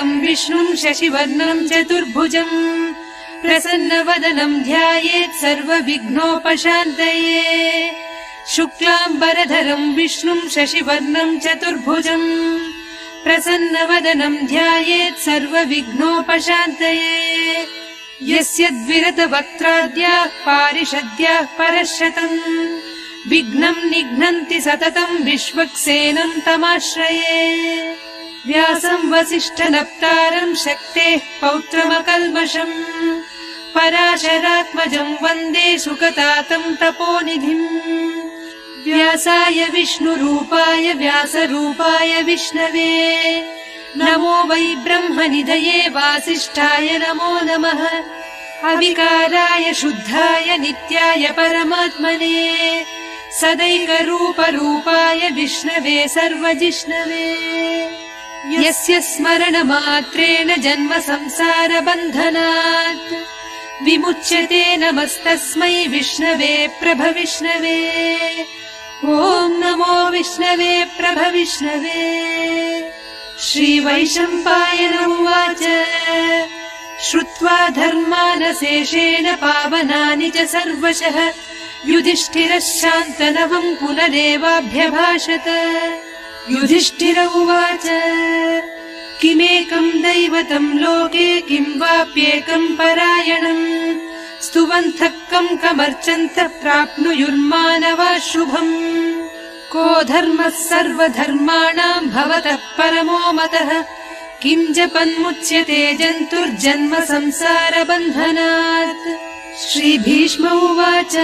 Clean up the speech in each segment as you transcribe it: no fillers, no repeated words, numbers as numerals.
शुक्लाम्बरधरम् विष्णुम् शशिवर्णम् चतुर्भुजम् प्रसन्नवदनम् ध्यायेत् सर्वविघ्नोपशान्तये। शुक्लाम्बरधरम् विष्णुम् शशिवर्णम् चतुर्भुजम् प्रसन्नवदनम् ध्यायेत् सर्वविघ्नोपशान्तये। यस्य द्विरतवक्त्राद्याः पारिषद्याः परशतम् विघ्नम् निघ्नन्ति सततम् विश्वक्सेनम् तमाश्रये। व्यासम् वसिष्ठनप्तारम् शक्तेः पौत्रमकल्मषम् पराशरात्मजम् वन्दे सुकतातम् तपोनिधिम्। व्यासाय विष्णुरूपाय व्यासरूपाय विष्णवे नमो वै ब्रह्मनिधये वासिष्ठाय नमो नमः। अविकाराय शुद्धाय नित्याय परमात्मने सदैकरूपरूपाय विष्णवे सर्वजिष्णवे। यस्य स्मरणमात्रेण जन्म संसारबन्धनात् विमुच्यते नमस्तस्मै विष्णवे प्रभविष्णवे। ॐ नमो विष्णवे प्रभविष्णवे। श्रीवैशम्पायन उवाच श्रुत्वा धर्मानशेषेण पावनानि च सर्वशः युधिष्ठिरः शान्तनवम् पुनरेवाभ्यभाषत। युधिष्ठिर उवाच किमेकम् दैवतम् लोके किं वाप्येकम् परायणम् स्तुवन्तः कम् कमर्चन्तः प्राप्नुयुर्मानवा शुभम्। को धर्मः सर्वधर्माणाम् भवतः परमो मतः किम् जपन्मुच्यते जन्तुर्जन्म संसारबन्धनात्। श्रीभीष्म उवाच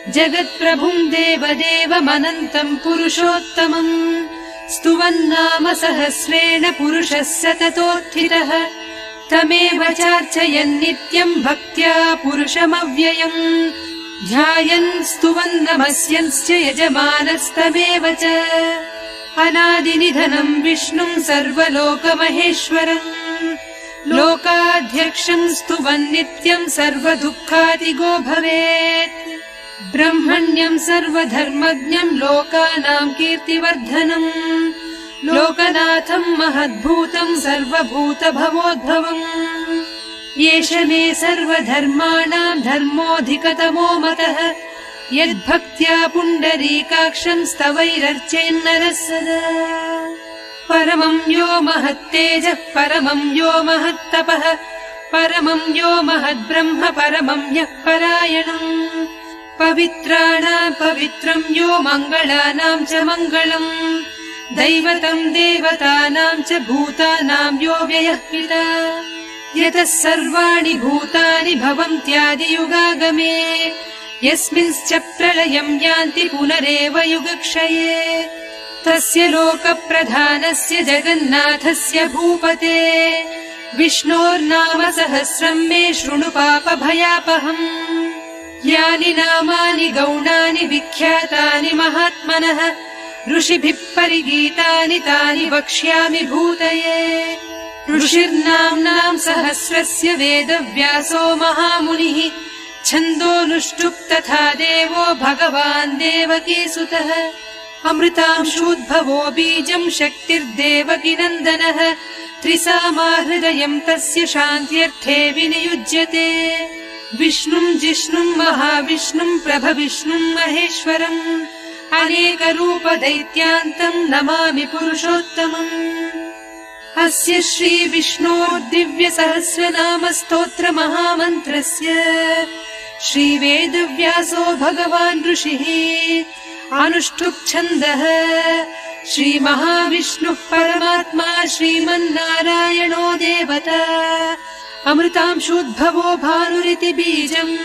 जगत्प्रभुम् देवदेवमनन्तम् पुरुषोत्तमम् स्तुवन्नाम सहस्रेण पुरुषः सततोत्थितः तमेव चार्चयन् नित्यम् भक्त्या पुरुषमव्ययम् ध्यायन् स्तुवन् नमस्यंश्च यजमानस्तमेव च। अनादिनिधनम् विष्णुम् सर्वलोकमहेश्वरम् लोकाध्यक्षम् स्तुवन् नित्यम् सर्वदुःखादिगो भवेत्। ब्रह्मण्यम् सर्वधर्मज्ञम् लोकानाम् कीर्तिवर्धनम् लोकनाथम् महद्भूतम् सर्वभूतभवोद्भवम्। एष मे सर्वधर्माणाम् धर्मोऽधिकतमो मतः यद्भक्त्या पुण्डरीकाक्षम् स्तवैरर्चयन्नरः सदा। परमम् यो महत्तेजः परमम् यो महत्तपः परमम् यो महद्ब्रह्म परमम् यः परायणम्। पवित्राणाम् पवित्रम् यो मङ्गलानाम् च मङ्गलम् दैवतम् देवतानाम् च भूतानाम् यो व्ययः पिता। यतः सर्वाणि भूतानि भवन्त्यादियुगागमे यस्मिंश्च प्रलयम् यान्ति पुनरेव युगक्षये। तस्य लोकप्रधानस्य जगन्नाथस्य भूपते विष्णोर्नाम सहस्रम् मे शृणु पापभयापहम्। यानि नामानि गौणानि विख्यातानि महात्मनः ऋषिभिः परिगीतानि तानि वक्ष्यामि भूतये। ऋषिर्नाम्नाम् सहस्रस्य वेदव्यासो महामुनिः छन्दोनुष्टुप् तथा देवो भगवान् देवकीसुतः। अमृतांशूद्भवो बीजम् शक्तिर्देवकीनन्दनः त्रिसामा हृदयम् तस्य शान्त्यर्थे विनियुज्यते। विष्णुम् जिष्णुम् महाविष्णुम् प्रभविष्णुम् महेश्वरम् अनेकरूपदैत्यान्तम् नमामि पुरुषोत्तमम्। अस्य श्रीविष्णोर्दिव्यसहस्रनामस्तोत्र महामन्त्रस्य श्रीवेदव्यासो भगवान् ऋषिः अनुष्ठुप् छन्दः। श्रीमहाविष्णुः परमात्मा श्रीमन्नारायणो देवता अमृतांशोद्भवो भानुरिति बीजम्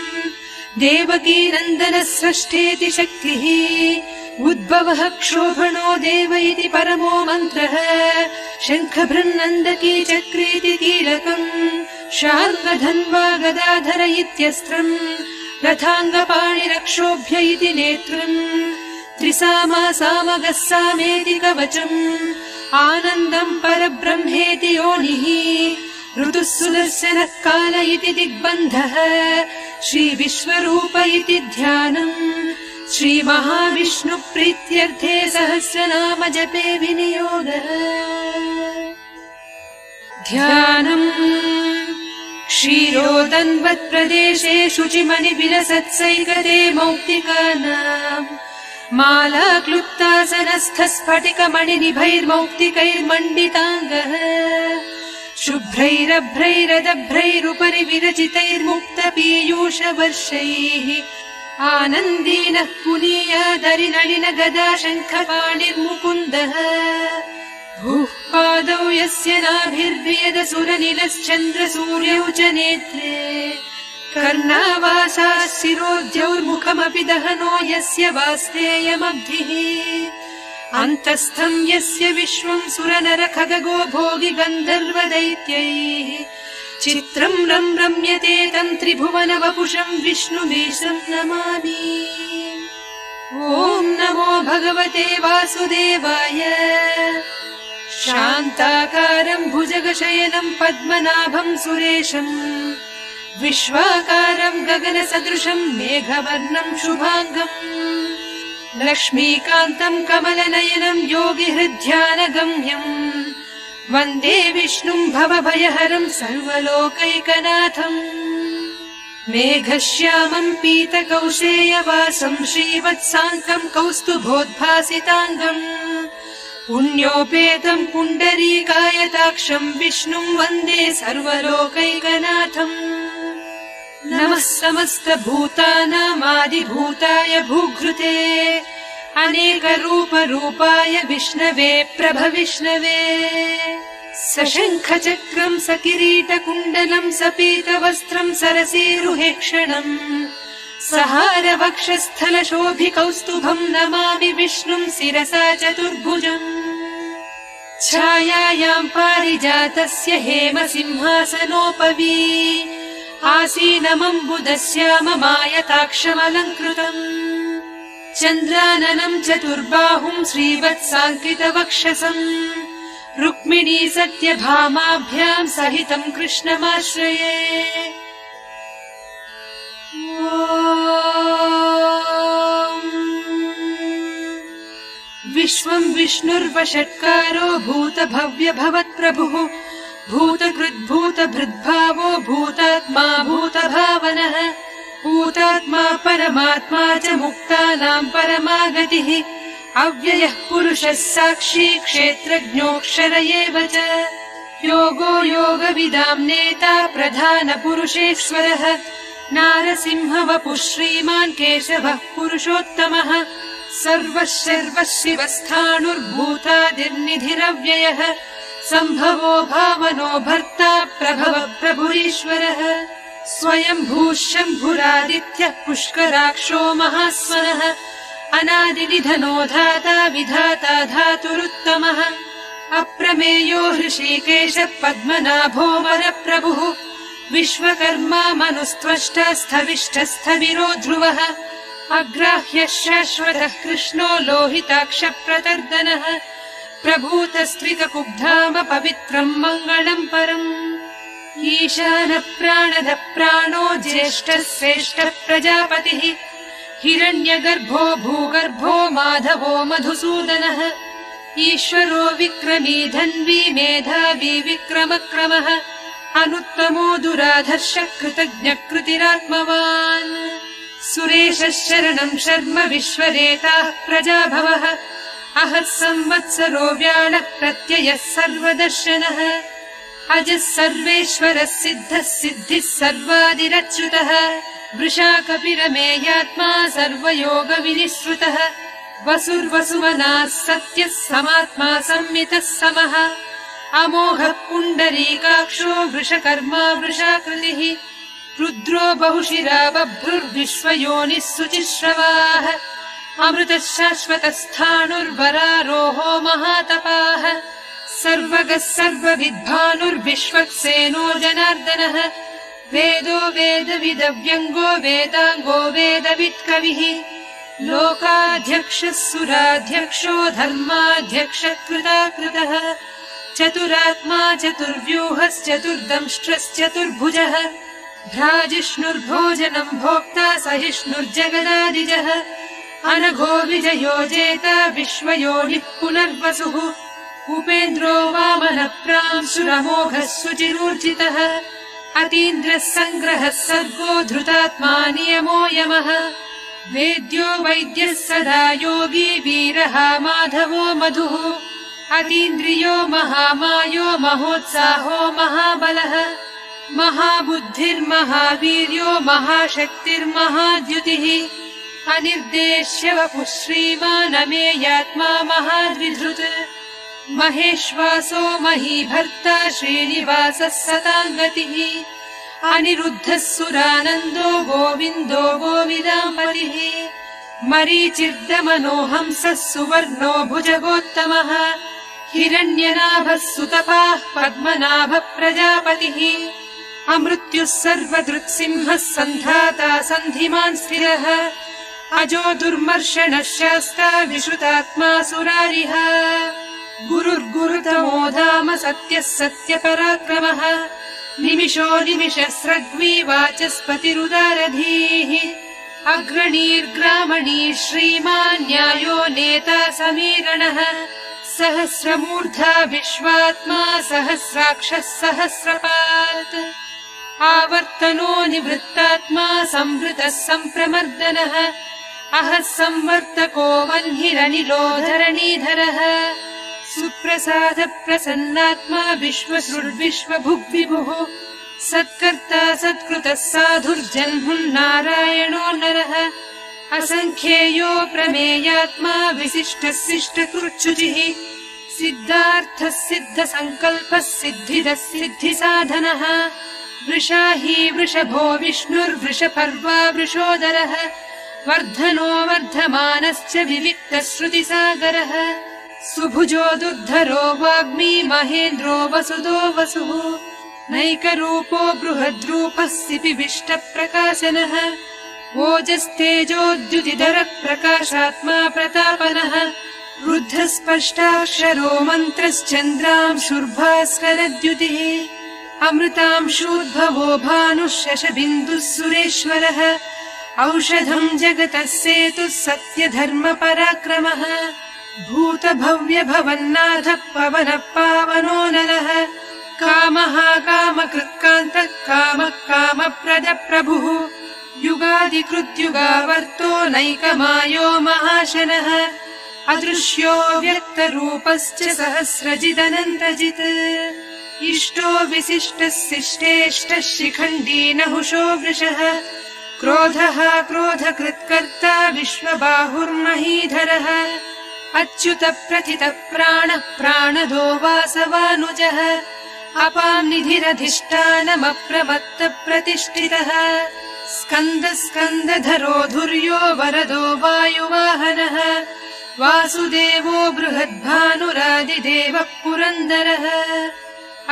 देवकीनन्दनः स्रष्टेति शक्तिः उद्भवः क्षोभणो देव इति परमो मन्त्रः शङ्खभृन्नन्दकी चक्रेति कीलकम् शार्ङ्गधन्वा गदाधर इत्यस्त्रम् रथाङ्गपाणिरक्षोभ्य इति नेत्रम् त्रिसामा सामगः सामेति कवचम् आनन्दम् परब्रह्मेति योनिः ऋतुः सुदर्शनः काल इति दिग्बन्धः श्रीविश्वरूप इति ध्यानम् श्रीमहाविष्णुप्रीत्यर्थे सहस्रनाम जपे विनियोगः। ध्यानम् क्षीरोदन्वत्प्रदेशे शुचिमणिविलसत्सैकते मौक्तिकानाम् माला क्लुप्तासनस्थस्फटिकमणिनिभैर्मौक्तिकैर्मण्डिताङ्गः शुभ्रैरभ्रैरदभ्रैरुपरि विरचितैर्मुक्तपीयूषवर्षैः आनन्दीनः पुनीयादरिनलिन गदा शङ्खपाणिर्मुकुन्दः भूः पादौ यस्य नाभिर्वियदसुरनिलश्चन्द्रसूर्यौ च नेत्रे कर्णावासाः शिरोद्यौर्मुखमपि दहनो यस्य वास्तेयमब्धिः अन्तस्थम् यस्य विश्वम् सुरनरखगो भोगि गन्धर्वदैत्यैः चित्रम् रम्यते तम् त्रिभुवन वपुषम् विष्णुमीशम् नमामि। ॐ नमो भगवते वासुदेवाय। शान्ताकारम् भुजगशयनम् पद्मनाभम् सुरेशम् विश्वाकारम् गगनसदृशम् मेघवर्णम् शुभाङ्गम् लक्ष्मीकान्तम् कमलनयनम् योगिहृद्ध्यानगम्यम् वन्दे विष्णुम् भवभयहरम् सर्वलोकैकनाथम् मेघश्यामम् पीतकौशेयवासम् श्रीवत्साङ्कम् कौस्तुभोद्भासिताङ्गम् पुण्योपेतम् पुण्डरीकायताक्षम् विष्णुम् वन्दे सर्वलोकैकनाथम् नमः समस्तभूतानामादिभूताय भूघृते अनेकरूपरूपाय विष्णवे प्रभविष्णवे सशङ्खचक्रम् सकिरीटकुण्डलम् सपीतवस्त्रम् सरसीरुहेक्षणम् सहारवक्षस्थलशोभिकौस्तुभम् नमामि विष्णुम् शिरसा चतुर्भुजम् छायायाम् पारिजातस्य हेमसिंहासनोपवी आसीनमम्बुदस्याममायताक्षमलङ्कृतम् चन्द्राननम् चतुर्बाहुम् श्रीवत्साङ्कितवक्षसम् रुक्मिणी सत्यभामाभ्याम् सहितम् कृष्णमाश्रये। विश्वम् विष्णुर्वषट्कारो भूतभव्यभवत्प्रभुः भूतकृद्भूतभृद्भावो भूतात्मा भूतभावनः भूतात्मा परमात्मा च मुक्तानाम् परमागतिः अव्ययः पुरुषः साक्षी क्षेत्रज्ञोऽक्षर एव च योगो योगविदाम् नेता प्रधानपुरुषेश्वरः नारसिंहवपुः श्रीमान् केशवः पुरुषोत्तमः सर्वः शर्वः शिवस्थाणुर्भूतादिर्निधिरव्ययः सम्भवो भावनो भर्ता प्रभव प्रभुरीश्वरः स्वयम्भूः शम्भुरादित्यः पुष्कराक्षो महास्वनः अनादिनिधनो धाता विधाता धातुरुत्तमः अप्रमेयो हृषीकेशः पद्मनाभो वरप्रभुः विश्वकर्मा मनुस्त्वष्टा स्थविष्ठस्थविरो ध्रुवः अग्राह्यः शाश्वतः कृष्णो लोहिताक्षप्रतर्दनः प्रभूतस्त्रितकुब्धाम पवित्रम् मङ्गलम् परम् ईशानः प्राणदः प्राणो ज्येष्ठः श्रेष्ठः प्रजापतिः हिरण्यगर्भो भूगर्भो माधवो मधुसूदनः ईश्वरो विक्रमी धन्वी मेधावी विक्रमक्रमः अनुत्तमो दुराधर्षः कृतज्ञकृतिरात्मवान् सुरेशः शरणम् शर्म विश्वरेताः प्रजाभवः अहः संवत्सरो व्याळः प्रत्ययः सर्वदर्शनः अजः सर्वेश्वरः सिद्धः सिद्धिः सर्वादिरच्युतः वृषाकपिरमेयात्मा सर्वयोगविनिःश्रुतः वसुर्वसुमनाः सत्यः समात्मा संमितः समः अमोघः पुण्डरीकाक्षो वृषकर्मा वृषाकृतिः रुद्रो बहुशिरा बभ्रुर्विश्वयोनिः शुचिश्रवाः अमृतः शाश्वतस्थाणुर्वरारोहो महातपाः सर्वगः सर्वविद्भानुर्विश्वक्सेनो जनार्दनः वेदो वेदविदव्यङ्गो वेदाङ्गो वेदवित्कविः लोकाध्यक्षः सुराध्यक्षो धर्माध्यक्षः कृताकृतः चतुरात्मा चतुर्व्यूहश्चतुर्दंष्ट्रश्चतुर्भुजः भ्राजिष्णुर्भोजनम् भोक्ता सहिष्णुर्जगदादिजः अनघो विजयो जेता विश्वयोनिः पुनर्वसुः उपेन्द्रो वामनप्रांशुरमोघः सुचिरूर्जितः अतीन्द्रः सङ्ग्रहः सर्गो धृतात्मा नियमो यमः वेद्यो वैद्यः सदा योगी वीरः माधवो मधुः अतीन्द्रियो महामायो महोत्साहो महाबलः महाबुद्धिर्महावीर्यो महाशक्तिर्महाद्युतिः अनिर्देश्य वपुः श्रीमान् अमेयात्मा महाद्विधृत् महेश्वासो महीभर्ता श्रीनिवासः सताङ्गतिः अनिरुद्धः सुरानन्दो गोविन्दो गोविदाम्बरिः मरीचिर्दमनोहंसः सुवर्णो भुजगोत्तमः हिरण्यनाभः सुतपाः पद्मनाभः प्रजापतिः अमृत्युः सर्वदृक्सिंहः सन्धाता सन्धिमान् स्थिरः अजो दुर्मर्षणः शास्ता विश्रुतात्मा सुरारिः गुरुर्गुरुतमो धाम सत्यः सत्यपराक्रमः निमिषो निमिषस्रग्वी वाचस्पतिरुदारधीः अग्रणीर्ग्रामणी श्रीमान् न्यायो नेता समीरणः सहस्रमूर्धा विश्वात्मा सहस्राक्षः सहस्रपात् आवर्तनो निवृत्तात्मा संवृतः सम्प्रमर्दनः अहः संवर्तको वह्निरनिलो धरणीधरः सुप्रसाद प्रसन्नात्मा विश्वसृड्विश्वभुग्विभुः सत्कर्ता सत्कृतः साधुर्जह्नुर्नारायणो नरः असङ्ख्येयो प्रमेयात्मा विशिष्टः शिष्टकृच्छुचिः सिद्धार्थः सिद्धसङ्कल्पः सिद्धिदः सिद्धिसाधनः वृषाही वृषभो विष्णुर्वृषपर्वा वृषोदरः वर्धनो वर्धमानश्च विविक्तः श्रुतिसागरः सुभुजो दुर्धरो वाग्मी महेन्द्रो वसुदो वसुः नैकरूपो बृहद्रूपः सिपिविष्टप्रकाशनः ओजस्तेजोद्युतिधरः प्रकाशात्मा प्रतापनः रुद्धस्पष्टाक्षरो मन्त्रश्चन्द्रांशुर्भास्करद्युतिः अमृतांशूद्भवो भानुः शशबिन्दुः सुरेश्वरः औषधम् जगतः सेतुः सत्यधर्मपराक्रमः भूतभव्यभवन्नाथः पवनः पावनो नरः कामः कामकृत्कान्तः कामः कामप्रदप्रभुः युगादिकृत्युगावर्तो नैकमायो महाशनः अदृश्यो व्यक्तरूपश्च सहस्रजिदनन्तजित् इष्टो विशिष्टः शिष्टेष्टः शिखण्डी नहुषो वृषः क्रोधः क्रोधकृत्कर्ता विश्वबाहुर्महीधरः अच्युत प्रथितः प्राणः प्राणदो वासवानुजः अपाम् निधिरधिष्ठानमप्रमत्त प्रतिष्ठितः स्कन्द स्कन्दधरो धुर्यो वरदो वायुवाहनः वासुदेवो बृहद्भानुरादिदेवः पुरन्दरः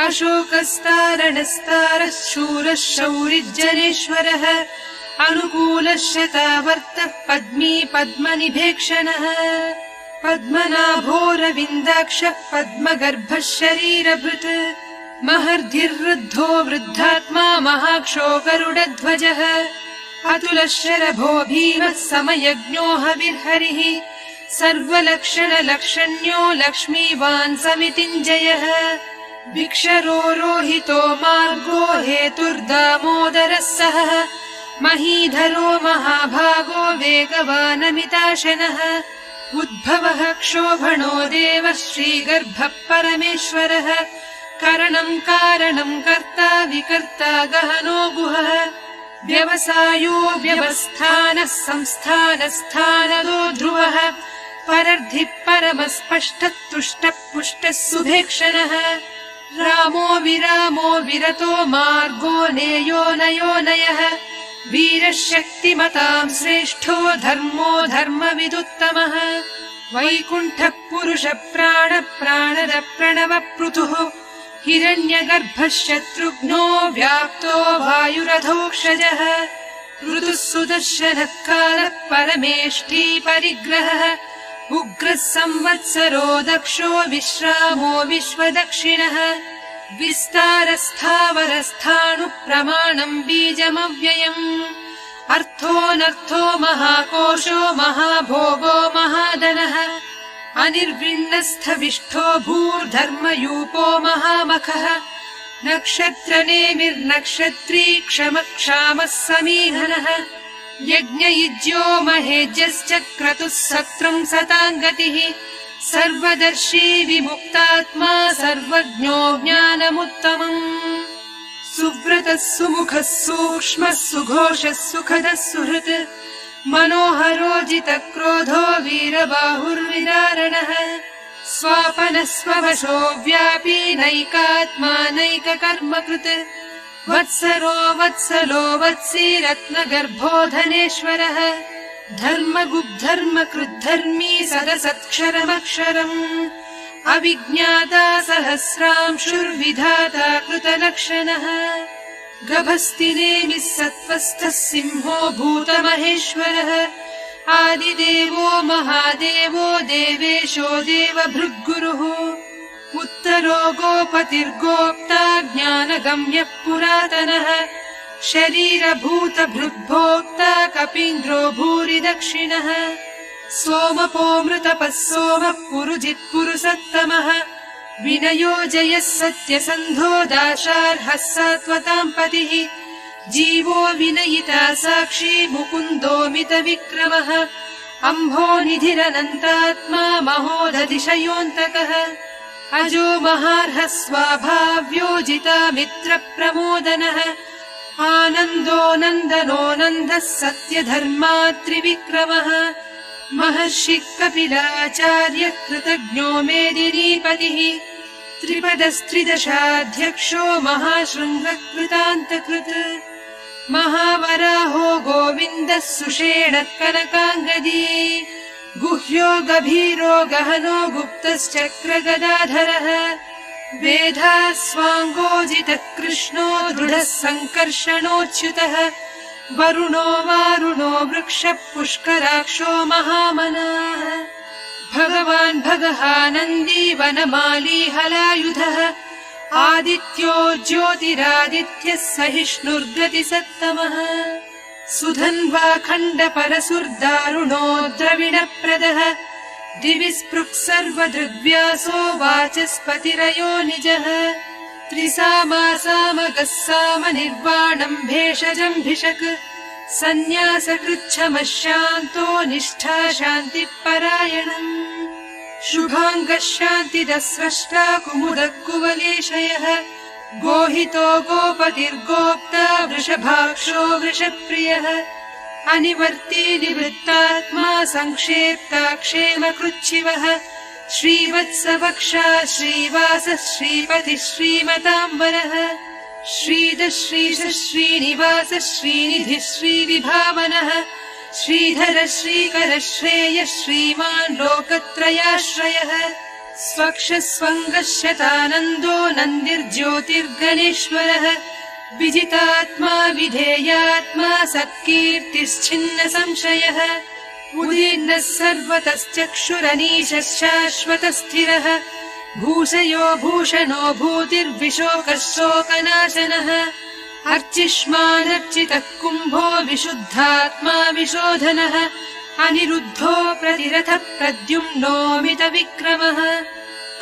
अशोकस्तारणस्तारः शूरः शौरिज्जनेश्वरः अनुकूलः शतावर्तः पद्मी पद्मनिभेक्षणः पद्मनाभोरविन्दाक्षः पद्मगर्भः शरीरभृत् महर्धिर्वृद्धो वृद्धात्मा महाक्षो गरुडध्वजः अतुलः शरभो भीमः समयज्ञो हविर्हरिः सर्वलक्षणलक्षण्यो लक्ष्मीवान् समितिञ्जयः भिक्षरो रोहितो मार्गो हेतुर्दामोदरः सः महीधरो महाभागो वेगवानमिताशनः उद्भवः क्षोभणो देवः श्रीगर्भः परमेश्वरः करणम् कारणम् कर्ता विकर्ता गहनो गुहः व्यवसायो व्यवस्थानः संस्थानस्थानदो ध्रुवः परर्धिः परमस्पष्टः तुष्टः पुष्टः सुभेक्षणः रामो विरामो विरतो मार्गो नेयो नयो नयः वीरः शक्तिमताम् श्रेष्ठो धर्मो धर्मविदुत्तमः वैकुण्ठः पुरुष प्राण प्राणद प्रणव पृथुः हिरण्यगर्भः शत्रुघ्नो व्याप्तो वायुरधोक्षजः ऋतुः सुदर्शनः कालः परमेष्ठी परिग्रहः उग्रः संवत्सरो दक्षो विश्रामो विश्वदक्षिणः विस्तारस्थावरस्थाणुः प्रमाणम् बीजमव्ययम् अर्थोऽनर्थो महाकोशो महाभोगो महाधनः अनिर्विण्णस्थविष्ठो भूर्धर्मयूपो महामखः नक्षत्रनेमिर्नक्षत्री क्षमक्षामः समीधनः यज्ञयुज्यो महेज्यश्च क्रतुः सत्रम् सताङ्गतिः सर्वदर्शी विमुक्तात्मा सर्वज्ञो ज्ञानमुत्तमम् सुव्रतः सुमुखः सूक्ष्मः सुघोषः सुखदः सुहृत् मनोहरोजितक्रोधो वीरबाहुर्विदारणः स्वापनः स्ववशो व्यापी नैकात्मा नैककर्मकृत् वत्सरो वत्सलो वत्सी रत्नगर्भो धनेश्वरः धर्मगुब्धर्मकृद्धर्मी सदसत्क्षरमक्षरम् अविज्ञाता सहस्रांशुर्विधाता कृतलक्षणः गभस्तिनेमिः सत्त्वस्थः सिंहो भूतमहेश्वरः आदिदेवो महादेवो देवेशो देवभृद्गुरुः उत्तरो गोपतिर्गोप्ता ज्ञानगम्यः पुरातनः शरीरभूतभृद्भोक्ता कपीन्द्रो भूरि दक्षिणः सोमपोमृतपः सोमः पुरुजित्पुरुषत्तमः विनयो जयः सत्यसन्धो दाशार्हः सात्वताम् पतिः जीवो विनयिता साक्षी मुकुन्दोमितविक्रमः अम्भोनिधिरनन्तात्मा महोदधिशयोऽन्तकः अजो महार्हः स्वाभाव्योजिता मित्रप्रमोदनः आनन्दो नन्दनो नन्दः सत्यधर्मात्रिविक्रमः महर्षिः कपिलाचार्य कृतज्ञो मेदिनीपतिः त्रिपदस्त्रिदशाध्यक्षो महाशृङ्गकृतान्तकृत् महावराहो गोविन्दः सुषेणः कनकाङ्गदी गुह्यो गभीरो गहनो गुप्तश्चक्रगदाधरः वेधास्वाङ्गोजितः कृष्णो दृढः सङ्कर्षणोच्युतः वरुणो वारुणो वृक्षः पुष्कराक्षो महामनाः भगवान् भगहानन्दी वनमाली हलायुधः आदित्यो ज्योतिरादित्यः सहिष्णुर्गतिसत्तमः सुधन्वा खण्डपरसुर्दारुणो द्रविणप्रदः दिवि स्पृक् सर्वदृग्व्यासो वाचस्पतिरयो निजः त्रिसामासामगः सामनिर्वाणम् भेषजम्भिषक् सन्न्यासकृच्छमः शान्तो निष्ठा शान्तिः परायणम् शुभाङ्गः शान्तिदः स्रष्टा कुमुदः कुवलेशयः गोहितो गोपतिर्गोप्ता वृषभाक्षो वृषप्रियः अनिवर्ती निवृत्तात्मा संक्षेप्ता क्षेमकृच्छिवः श्रीवत्सवक्षा श्रीवासः श्रीपतिः श्रीमताम्बरः श्रीधः श्रीशः श्रीनिवासः श्रीनिधिः श्रीविभावनः श्रीधरः श्रीकरः श्रेयः श्रीमान् लोकत्रयाश्रयः स्वक्षः स्वङ्गः शतानन्दो नन्दिर्ज्योतिर्गणेश्वरः विजितात्मा विधेयात्मा सत्कीर्तिश्छिन्न संशयः उदीर्णः सर्वतश्चक्षुरनीशः शाश्वतस्थिरः भूषयो भूषणो भूतिर्विशोकः शोकनाशनः अर्चिष्मानर्चितः कुम्भो विशुद्धात्मा विशोधनः अनिरुद्धो प्रतिरथः प्रद्युम्नोमितविक्रमः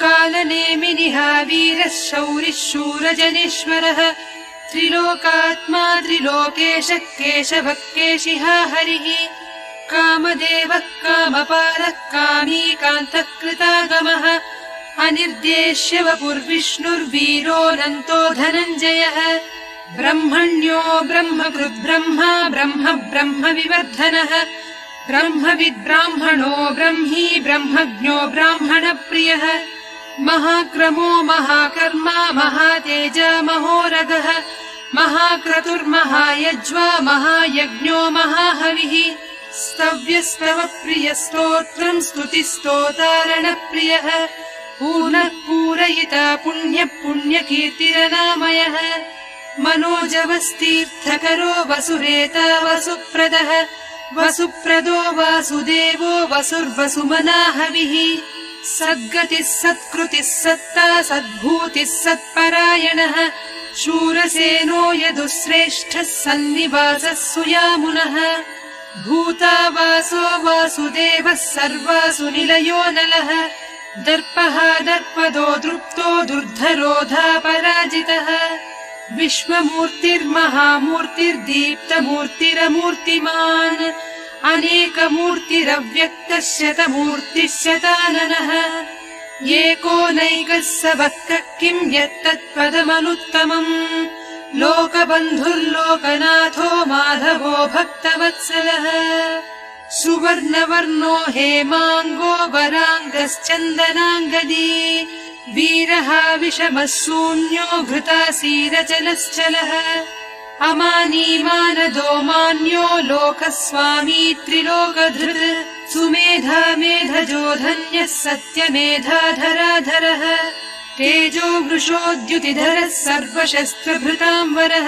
कालनेमिनिहावीरः शौरिः शूरजनेश्वरः त्रिलोकात्मा त्रिलोकेशः केशवः केशिहा हरिः कामदेवः कामपालः कामीकान्तः कृतागमः अनिर्देश्य वपुर्विष्णुर्वीरोऽनन्तो धनञ्जयः ब्रह्मण्यो ब्रह्मकृद्ब्रह्मा ब्रह्म ब्रह्म विवर्धनः ब्रह्मविद्ब्राह्मणो ब्रह्मी ब्रह्मज्ञो ब्राह्मणप्रियः महाक्रमो महाकर्मा महातेजा महोरगः महाक्रतुर्महायज्वा महायज्ञो महाहविः स्तव्यस्तवप्रियस्तोत्रम् स्तुतिस्तोतारणप्रियः पूर्णः पूरयिता पुण्यः पुण्यकीर्तिरनामयः मनोजवस्तीर्थकरो वसुरेता वसुप्रदः वसुप्रदो वासुदेवो वसुर्वसुमनाहविः सद्गतिः सत्कृतिः सत्ता सद्भूतिः सत्परायणः शूरसेनो यदुश्रेष्ठः सन्निवासः सुयामुनः भूता वासो वासुदेवः सर्वासु निलयो नलः दर्पः दर्पदो दृप्तो दुर्धरोधा पराजितः विश्वमूर्तिर्महामूर्तिर्दीप्तमूर्तिरमूर्तिमान् अनेकमूर्तिरव्यक्तः शतमूर्तिः शताननः एकोनैकः स वक्तः किम् यत्तत्पदमनुत्तमम् लोकबन्धुर्लोकनाथो माधवो भक्तवत्सलः सुवर्णवर्णो हेमाङ्गो वराङ्गश्चन्दनाङ्गदी वीरः विषमः शून्यो घृतासीरचलश्चलः अमानीमानदो मान्यो लोकस्वामी त्रिलोकधृत् सुमेधा मेधजो धन्यः सत्यमेधाधराधरः तेजो वृषोद्युतिधरः सर्वशस्त्रभृताम्बरः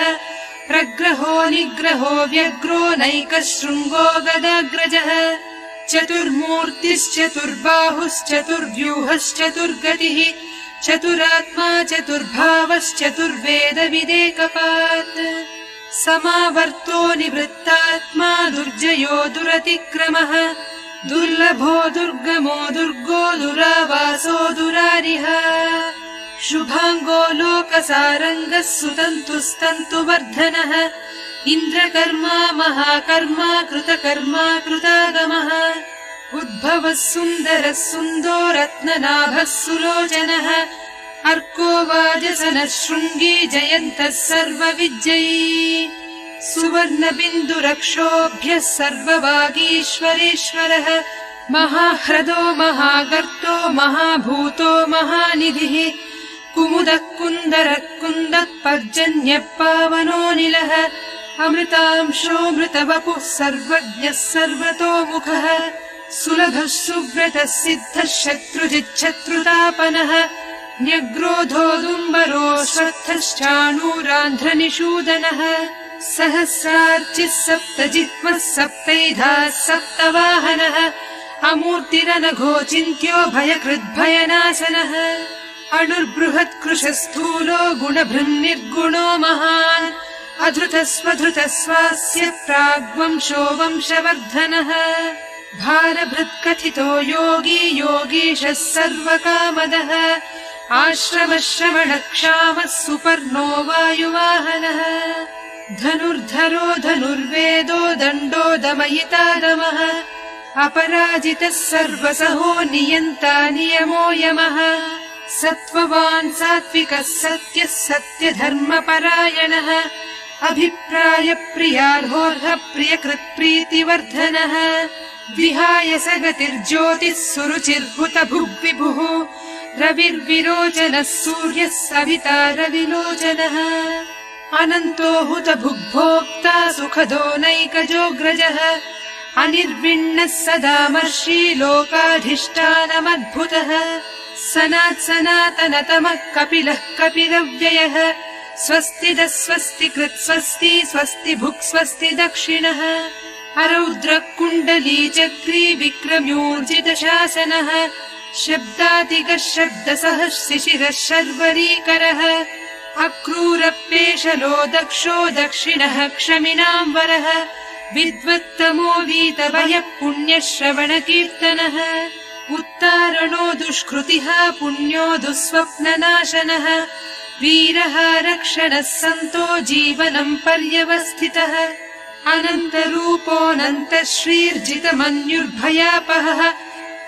प्रग्रहो निग्रहो व्यग्रो नैकः शृङ्गो गदाग्रजः चतुर्मूर्तिश्चतुर्बाहुश्चतुर्व्यूहश्चतुर्गतिः चतुरात्मा चतुर्भावश्चतुर्वेदविदेकपात् समावर्तो निवृत्तात्मा दुर्जयो दुरतिक्रमः दुर्लभो दुर्गमो दुर्गो दुरावासो दुरारिः शुभाङ्गो लोकसारङ्गः सुतन्तुस्तन्तुवर्धनः इन्द्रकर्मा महाकर्मा कृतकर्मा कृतागमः उद्भवः सुन्दरः सुन्दो रत्ननाभः सुलोचनः अर्को वाजसनः शृङ्गी जयन्तः सर्वविजयी सुवर्णबिन्दुरक्षोभ्यः सर्ववागीश्वरेश्वरः महाह्रदो महागर्तो महाभूतो महानिधिः कुमुदः कुन्दरः कुन्दः पर्जन्यः पावनोऽनिलः अमृतांशोऽमृतवपुः सर्वज्ञः सर्वतोमुखः सुलभः सुव्रतः सिद्धः शत्रुजिच्छत्रुतापनः न्यग्रोधोदुम्बरो श्वत्थश्चाणूरान्ध्रनिषूदनः सहस्रार्चिः सप्तजिह्वः सप्तैधाः सप्तवाहनः अमूर्तिरनघोचिन्त्यो भयकृद्भयनाशनः अणुर्बृहत्कृशस्थूलो गुणभृन्निर्गुणो महान् अधृतस्वधृतस्वास्य प्राग्वंशो वंशवर्धनः भारभृत्कथितो योगी योगीशः सर्वकामदः आश्रमश्रवणक्षामः सुपर्णो वायुवाहनः धनुर्धरो धनुर्वेदो दण्डो दमयितादमः अपराजितः सर्वसहो नियन्ता नियमो यमः सत्त्ववान् सात्विकः सत्यः सत्यधर्मपरायणः अभिप्रायप्रियार्होर्ह प्रियकृत्प्रीतिवर्धनः विहाय स गतिर्ज्योतिः सुरुचिर्हुतभुग्विभुः रविर्विरोचनः सूर्यः सविता रविलोचनः अनन्तो हुतभुग्भोक्ता सुखदो नैकजोऽग्रजः अनिर्विण्णः सदामर्षि लोकाधिष्ठानमद्भुतः सनात्सनातनतमः कपिलः कपिलव्ययः स्वस्तिदः स्वस्तिकृत् स्वस्ति स्वस्ति भुक् स्वस्ति दक्षिणः अरौद्रः कुण्डली चक्री विक्रम्योर्जितशासनः शब्दातिगः शब्दसः शिशिरः शर्वरीकरः अक्रूरपेशलो दक्षो दक्षिणः क्षमिनाम् वरः विद्वत्तमो वीतभयः पुण्यश्रवणकीर्तनः उत्तारणो दुष्कृतिः पुण्यो दुःस्वप्ननाशनः वीरः रक्षणः सन्तो जीवनम् पर्यवस्थितः अनन्तरूपोऽनन्तः श्रीर्जितमन्युर्भयापहः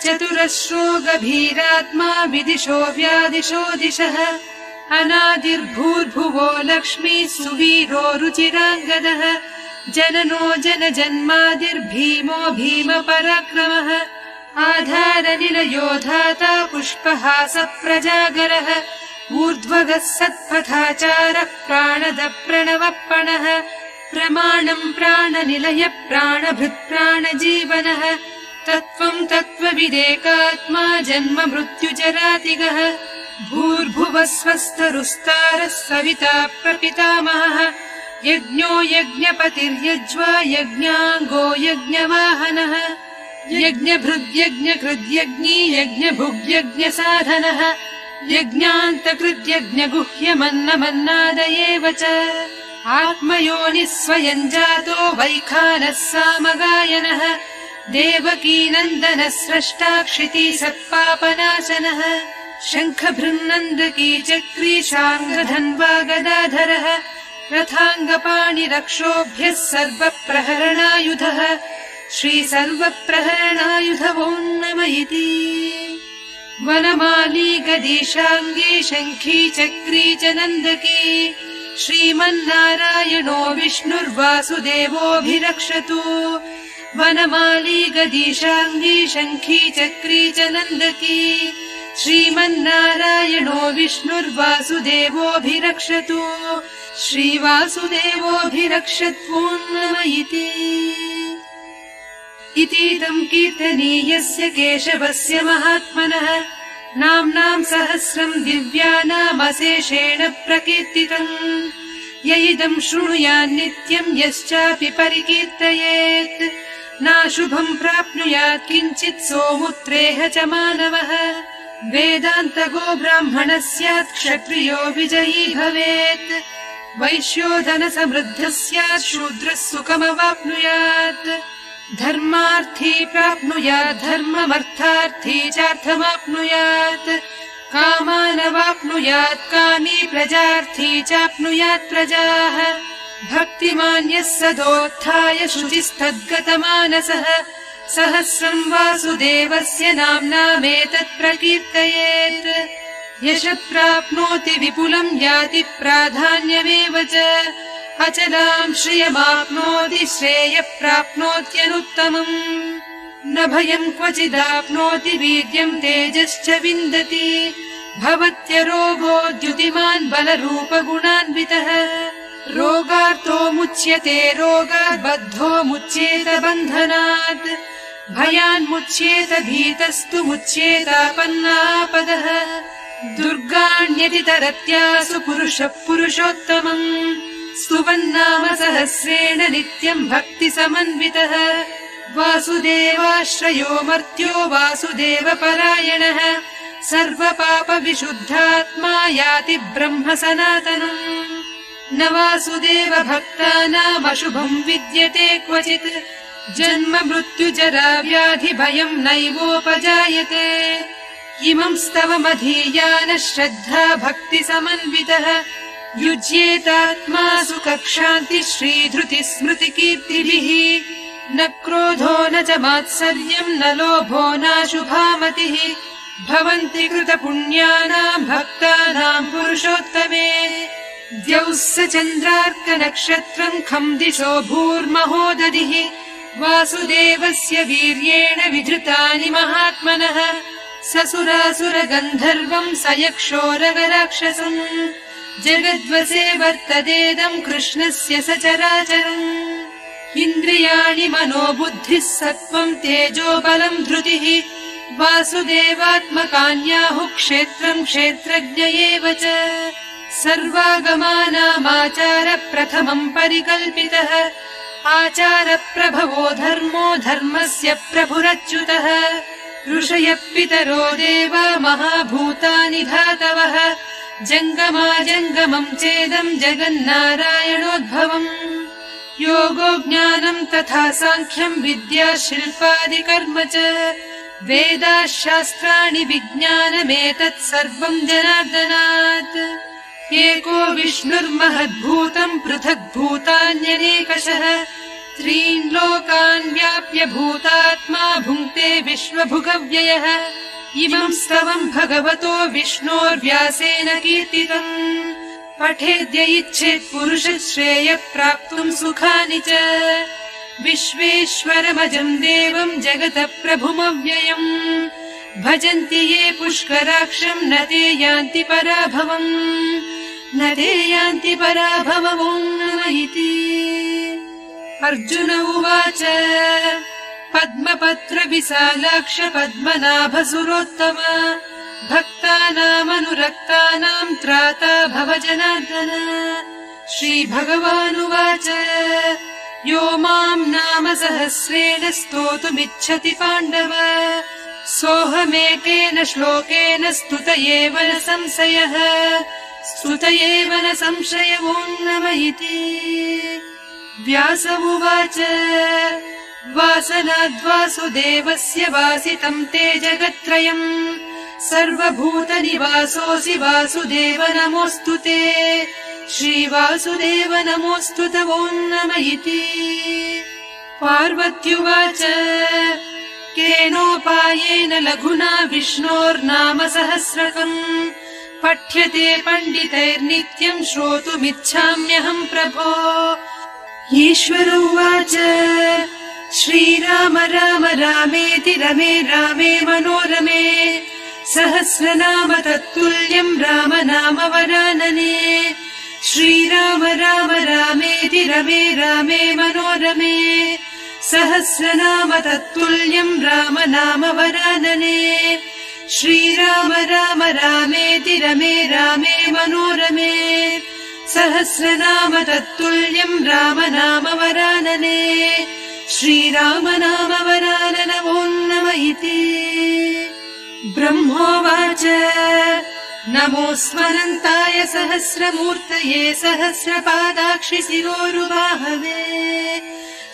चतुरश्रो गभीरात्मा विदिशो व्यादिशो दिशः अनादिर्भूर्भुवो लक्ष्मी सुवीरो रुचिराङ्गदः जननो जनजन्मादिर्भीमो भीमपराक्रमः आधारनिलयो धाता पुष्पहासप्रजागरः ऊर्ध्वगः सत्पथाचारः प्राणदप्रणवप्पणः प्रमाणम् प्राणनिलय प्राणभृत्प्राणजीवनः तत्त्वम् तत्त्वविदेकात्मा जन्म मृत्युजरातिगः भूर्भुवः स्वस्तरुस्तारः सविता प्रपितामहः यज्ञो यज्ञपतिर्यज्वा यज्ञाङ्गो यज्ञवाहनः यज्ञभृद्यज्ञकृद्यज्ञी यज्ञभुग्यज्ञसाधनः यज्ञान्तकृद्यज्ञगुह्यमन्नमन्नादयेव च आत्मयोनिः स्वयं जातो वैखानः सामगायनः देवकीनन्दनः स्रष्टा क्षितिः सत्पापनाशनः शङ्खभृन्नन्दकी चक्री शार्ङ्गधन्वा गदाधरः रथाङ्गपाणिरक्षोभ्यः सर्वप्रहरणायुधः श्रीसर्वप्रहरणायुध वो नम इति वनमाली गदीशाङ्गी शङ्खी चक्री च नन्दकी श्रीमन्नारायणो विष्णुर्वासुदेवोऽभिरक्षतु वनमाली गदीशाङ्गी शङ्खी चक्री च नन्दकी श्रीमन्नारायणो विष्णुर्वासुदेवोऽभिरक्षतु श्रीवासुदेवोऽभिरक्षत्वो नम इतीदम् कीर्तनीयस्य केशवस्य महात्मनः नाम्नाम् सहस्रम् दिव्यानामशेषेण प्रकीर्तितम् य इदम् शृणुयान्नित्यम् यश्चापि परिकीर्तयेत् नाशुभम् प्राप्नुयात् किञ्चित् सोमुत्रेह च मानवः वेदान्तगो ब्राह्मणः स्यात् क्षत्रियो विजयी भवेत् वैश्यो धनसमृद्धः स्यात् शूद्रः सुखमवाप्नुयात् धर्मार्थी प्राप्नुयात् धर्ममर्थार्थी चार्थमाप्नुयात् कामानवाप्नुयात् कामी प्रजार्थी चाप्नुयात् प्रजाः भक्तिमान्यः सदोत्थाय शुचिस्तद्गतमानसः सहस्रम् वासुदेवस्य नाम्नामेतत् प्रकीर्तयेत् यशः प्राप्नोति विपुलम् याति प्राधान्यमेव च अचलाम् श्रियमाप्नोति श्रेयः प्राप्नोत्यनुत्तमम् न भयम् क्वचिदाप्नोति वीर्यम् तेजश्च विन्दति भवत्यरोगो द्युतिमान् बलरूपगुणान्वितः रोगार्तो मुच्यते रोगात् बद्धो मुच्येत बन्धनात् भयान्मुच्येत भीतस्तु मुच्येतापन्नापदः दुर्गाण्यतितरत्यासु पुरुषः पुरुषोत्तमम् स्तुवन्नाम सहस्रेण नित्यम् भक्तिसमन्वितः वासुदेवाश्रयो मर्त्यो वासुदेवपरायणः सर्वपापविशुद्धात्मा याति ब्रह्म सनातनम् न वासुदेव भक्तानामशुभम् विद्यते क्वचित् जन्म मृत्युजरा व्याधि भयम् नैवोपजायते इमम् स्तवमधीयानः श्रद्धा भक्तिसमन्वितः युज्येतात्मा सुखक्षान्तिः श्रीधृतिः स्मृतिकीर्तिभिः न क्रोधो न च मात्सर्यम् न लोभो नाशुभामतिः भवन्ति कृतपुण्यानाम् भक्तानाम् पुरुषोत्तमे द्यौः स चन्द्रार्कनक्षत्रम् खम् दिशो भूर्महोदधिः वासुदेवस्य वीर्येण विधृतानि महात्मनः ससुरासुरगन्धर्वम् स यक्षोरगराक्षसम् जगद्वसे वर्ततेदम् कृष्णस्य सचराचरम् इन्द्रियाणि मनोबुद्धिः सत्त्वम् तेजो बलम् धृतिः वासुदेवात्मकान्याहुः क्षेत्रम् क्षेत्रज्ञ एव च सर्वागमानामाचार प्रथमम् परिकल्पितः आचारप्रभवो धर्मो धर्मस्य प्रभुरच्युतः ऋषयः पितरो देवा महाभूतानि धातवः जङ्गमाजङ्गमम् चेदम् जगन्नारायणोद्भवम् योगो ज्ञानम् तथा साङ्ख्यम् विद्या शिल्पादिकर्म च वेदाः शास्त्राणि विज्ञानमेतत् सर्वम् जनार्दनात् एको विष्णुर्महद्भूतम् पृथग्भूतान्यनेकशः त्रीन् लोकान् व्याप्य भूतात्मा भुङ्क्ते विश्वभुगव्ययः इमम् स्तवम् भगवतो विष्णोर्व्यासेन कीर्तितम् पठेद्य इच्छेत् पुरुषः श्रेयः प्राप्तुम् सुखानि च विश्वेश्वरमजम् देवम् जगतः प्रभुमव्ययम् भजन्ति ये पुष्कराक्षम् न ते यान्ति पराभवम् न ते यान्ति पराभवम् इति अर्जुन उवाच पद्मपत्र विशालाक्ष पद्मनाभसुरोत्तम भक्तानामनुरक्तानाम् त्राता भव जनार्दन श्रीभगवानुवाच यो माम् नाम सहस्रेण स्तोतुमिच्छति पाण्डव सोऽहमेकेन श्लोकेन स्तुत एव न संशयः स्तुत एव न संशयो नम इति। व्यास उवाच वासनाद्वासुदेवस्य वासितं ते जगत्त्रयम् सर्वभूतनिवासोऽसि वासुदेव नमोऽस्तु ते। श्रीवासुदेव नमोऽस्तु तवो नम इति। पार्वत्युवाच केनोपायेन लघुना विष्णोर्नाम सहस्रकम् पठ्यते पण्डितैर्नित्यम् श्रोतुमिच्छाम्यहम् प्रभो। ईश्वर उवाच श्रीराम राम रामेति रमे रामे मनोरमे सहस्रनाम तत्तुल्यम् राम नाम वरानने। श्रीराम राम रामेति रमे रामे मनोरमे सहस्रनाम तत्तुल्यम् राम नाम वरानने। श्रीराम राम रामेति रमे रामे मनोरमे सहस्रनाम तत्तुल्यम् राम नाम वरानने। श्रीराम नाम वरानन वो नम इति। ब्रह्मोवाच नमोऽस्मरन्ताय सहस्रमूर्तये सहस्रपादाक्षि शिरोरुबाहवे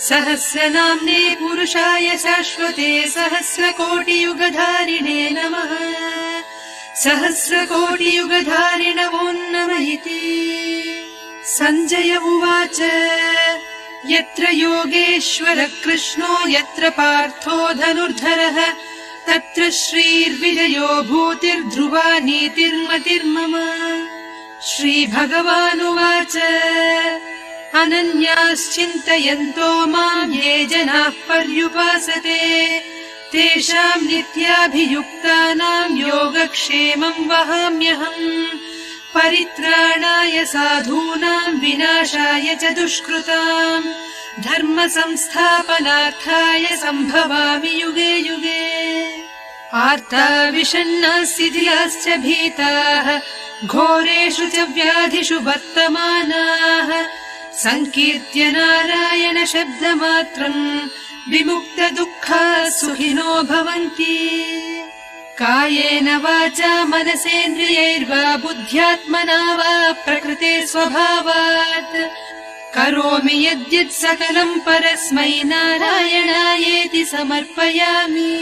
सहस्रनाम्ने पुरुषाय शाश्वते सहस्रकोटियुगधारिणे नमः। सहस्रकोटियुगधारिण वो नम इति। सञ्जय उवाच यत्र योगेश्वर कृष्णो यत्र पार्थो धनुर्धरः तत्र श्रीर्विजयो भूतिर्ध्रुवा नीतिर्मतिर्मम। श्रीभगवानुवाच अनन्याश्चिन्तयन्तो माम् ये जनाः पर्युपासते तेषाम् नित्याभियुक्तानाम् योगक्षेमम् वहाम्यहम्। परित्राणाय साधूनाम् विनाशाय च दुष्कृताम् धर्म संस्थापनार्थाय सम्भवामि युगे युगे। आर्ता विषण्णाः शिथिलाश्च भीताः घोरेषु च व्याधिषु वर्तमानाः सङ्कीर्त्य नारायण शब्दमात्रम् विमुक्तदुःखाः सुखिनो भवन्ति। कायेन वाचा मनसेन्द्रियैर्वा बुद्ध्यात्मना वा प्रकृते स्वभावात् करोमि यद्यत् सकलम् परस्मै नारायणायेति समर्पयामि।